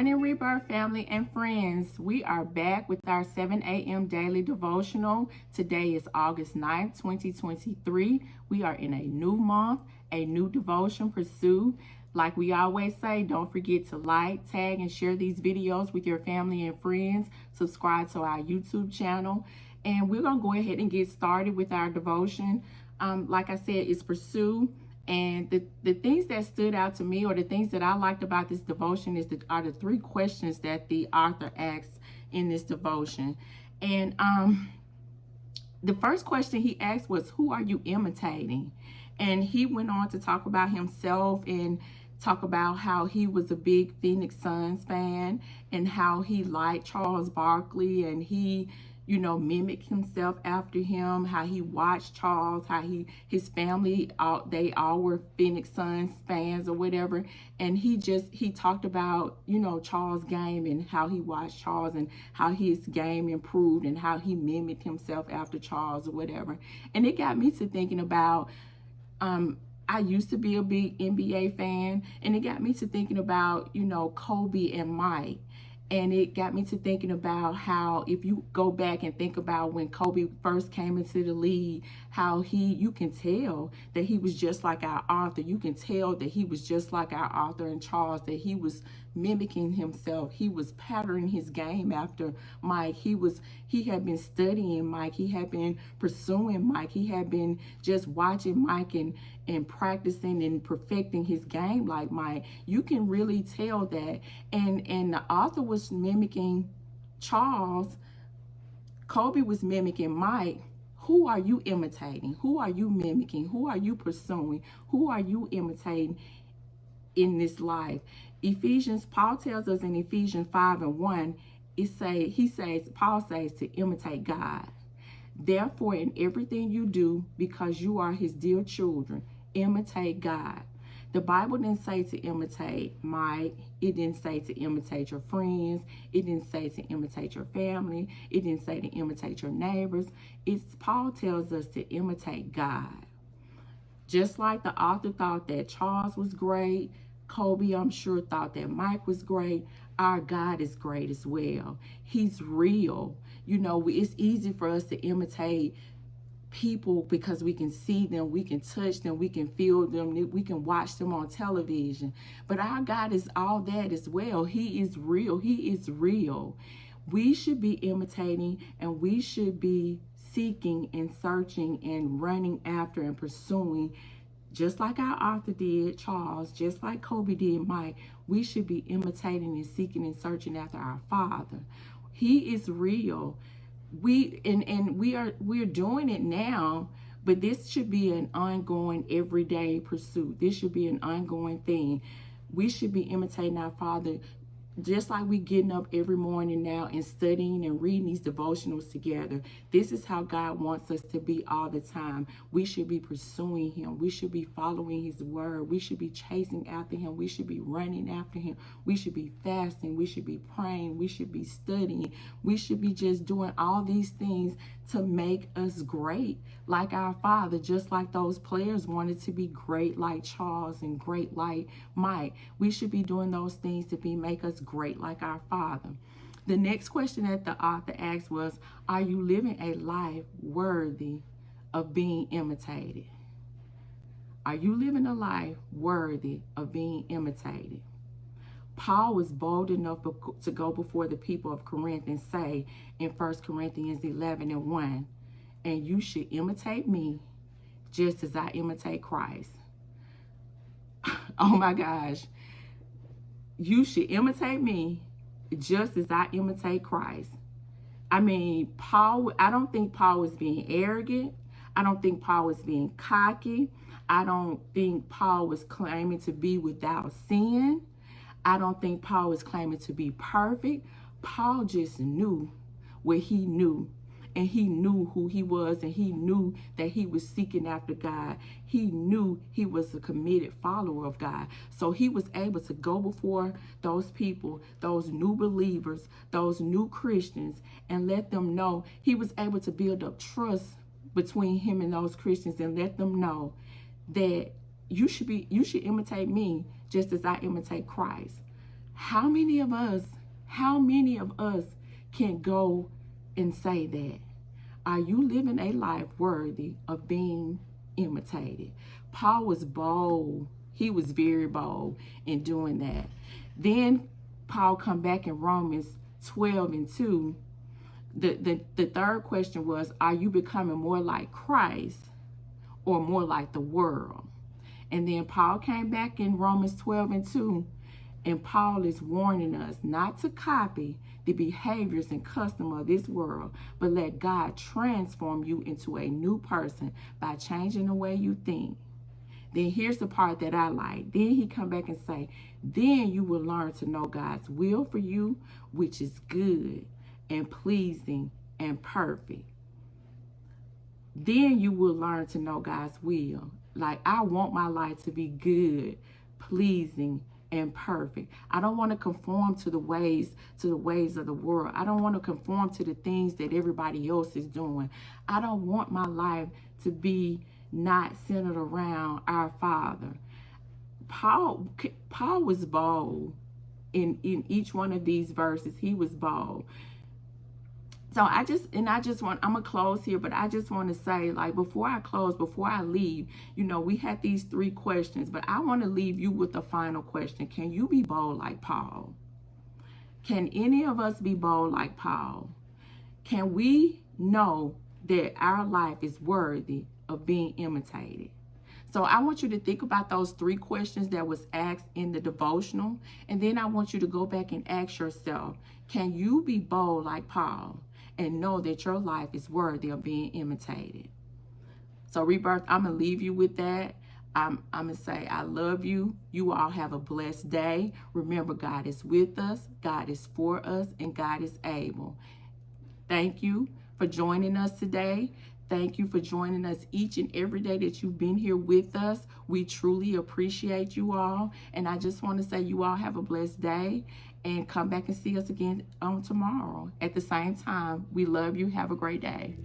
morning, Rebirth family and friends. We are back with our 7 a.m. daily devotional. Today is August 9th, 2023. We are in a new month, a new devotion pursuit. Like we always say, don't forget to like, tag, and share these videos with your family and friends. Subscribe to our YouTube channel. And we're going to go ahead and get started with our devotion. Like I said, it's pursue. And the things that stood out to me, or the things that I liked about this devotion, are the three questions that the author asks in this devotion. And the first question he asked was, who are you imitating? And he went on to talk about himself and talk about how he was a big Phoenix Suns fan and how he liked Charles Barkley, and he mimicked himself after him, how he watched Charles, how his family, they all were Phoenix Suns fans or whatever. And he talked about, Charles' game and how he watched Charles and how his game improved and how he mimicked himself after Charles or whatever. And it got me to thinking about, I used to be a big NBA fan, and it got me to thinking about, Kobe and Mike. And it got me to thinking about how, if you go back and think about when Kobe first came into the league, how you can tell that he was just like our author. You can tell that he was just like our author and Charles, that he was mimicking himself. He was patterning his game after Mike. He had been studying Mike. He had been pursuing Mike. He had been just watching Mike and practicing and perfecting his game like Mike. You can really tell that. And the author was mimicking Charles. Kobe was mimicking Mike. Who are you imitating? Who are you mimicking? Who are you pursuing? Who are you imitating in this life? Paul tells us in Ephesians 5:1, Paul says to imitate God. Therefore, in everything you do, because you are his dear children, imitate God. The Bible didn't say to imitate Mike. It didn't say to imitate your friends. It didn't say to imitate your family. It didn't say to imitate your neighbors. Paul tells us to imitate God. Just like the author thought that Charles was great, Kobe, I'm sure, thought that Mike was great. Our God is great as well. He's real. It's easy for us to imitate people because we can see them, we can touch them, we can feel them, we can watch them on television. But our God is all that as well. He is real. He is real. We should be imitating, and we should be seeking and searching and running after and pursuing, just like our author did, Charles, just like Kobe did, Mike. We should be imitating and seeking and searching after our Father. He is real. We're doing it now, but this should be an ongoing, everyday pursuit. This should be an ongoing thing. We should be imitating our Father, just like we getting up every morning now and studying and reading these devotionals together. This is how God wants us to be all the time. We should be pursuing him. We should be following his word. We should be chasing after him. We should be running after him. We should be fasting. We should be praying. We should be studying. We should be just doing all these things to make us great like our Father, just like those players wanted to be great like Charles and great like Mike. We should be doing those things to make us great like our Father. The next question that the author asked was, are you living a life worthy of being imitated? Are you living a life worthy of being imitated? Paul was bold enough to go before the people of Corinth and say in 1 Corinthians 11:1, and you should imitate me just as I imitate Christ. Oh my gosh. You should imitate me just as I imitate Christ. I don't think Paul was being arrogant. I don't think Paul was being cocky. I don't think Paul was claiming to be without sin. I don't think Paul was claiming to be perfect. Paul just knew what he knew. And he knew who he was, and he knew that he was seeking after God. He knew he was a committed follower of God. So he was able to go before those people, those new believers, those new Christians, and let them know. He was able to build up trust between him and those Christians and let them know that you should imitate me just as I imitate Christ. How many of us can go and say that? Are you living a life worthy of being imitated? Paul was bold. He was very bold in doing that. Then Paul come back in Romans 12:2. The third question was, are you becoming more like Christ or more like the world? And then Paul came back in Romans 12:2, and Paul is warning us not to copy the behaviors and custom of this world, but let God transform you into a new person by changing the way you think. Then here's the part that I like. Then he come back and say, then you will learn to know God's will for you, which is good and pleasing and perfect. Then you will learn to know God's will. Like, I want my life to be good, pleasing, and perfect. I don't want to conform to the ways of the world. I don't want to conform to the things that everybody else is doing. I don't want my life to be not centered around our Father. Paul was bold in each one of these verses. He was bold. So I'm gonna close here, but I just want to say, like, before I leave, we had these 3 questions, but I want to leave you with the final question. Can you be bold like Paul? Can any of us be bold like Paul? Can we know that our life is worthy of being imitated? So I want you to think about those 3 questions that was asked in the devotional, and then I want you to go back and ask yourself, can you be bold like Paul and know that your life is worthy of being imitated? So Rebirth, I'm going to leave you with that. I'm going to say I love you. You all have a blessed day. Remember, God is with us, God is for us, and God is able. Thank you for joining us today. Thank you for joining us each and every day that you've been here with us. We truly appreciate you all. And I just want to say you all have a blessed day, and come back and see us again on tomorrow at the same time. We love you. Have a great day.